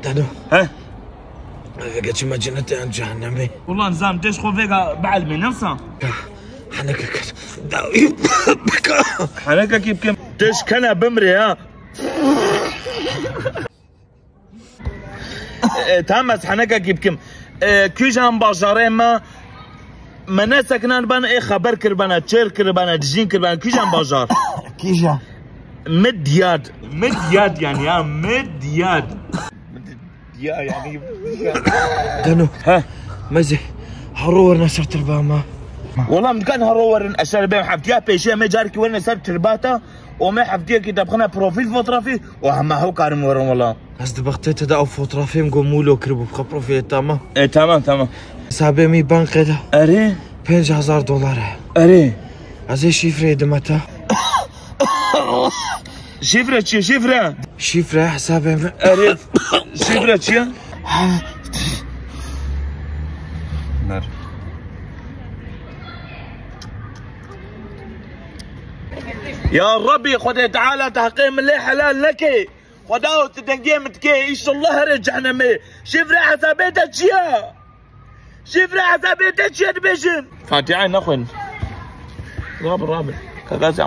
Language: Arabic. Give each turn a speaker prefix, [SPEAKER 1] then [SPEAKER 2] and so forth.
[SPEAKER 1] دانو
[SPEAKER 2] ها
[SPEAKER 1] قلت ما جنت عن جهنمي
[SPEAKER 2] والله نظام ديش خو فيها بعلمي نفسها
[SPEAKER 1] حنكك
[SPEAKER 2] حنكك كيف كم ديش كنا بمري ها تامس حنكك كيف كم كيجان باجاري ما ناسكنان بان اي خبر كربانا تشير كربانا تجين كربانا كيجان باجار
[SPEAKER 1] كيجا
[SPEAKER 2] مدياد يعني ها مدياد يعني
[SPEAKER 1] دانو
[SPEAKER 2] ها
[SPEAKER 1] مزي حرور نشرت الباما
[SPEAKER 2] والله مكان هرور اشار بهم حفتيها بيشي ما جارك وين سبت ترباتا وما حفتيها كتاب خنا بروفيل فوترافي وهم هو كارم ورم والله
[SPEAKER 1] قصد بغتيت دا فوترافي مقومولو كربو بخا بروفيل تاما
[SPEAKER 2] ايه تمام
[SPEAKER 1] حسابي مي بانك دا
[SPEAKER 2] اري
[SPEAKER 1] 5000 دولار
[SPEAKER 2] اري
[SPEAKER 1] ازي شيفري دمتا
[SPEAKER 2] شفرة
[SPEAKER 1] حسابي
[SPEAKER 2] اري شفرة شي نار يا ربي خدي تعالى تحقيم اللي حلال لك خداو تدنجيمتك ايش الله رجعنا مي شفرة حسابيتك شيا دبيشن فاتي عين اخوين رابر كغازي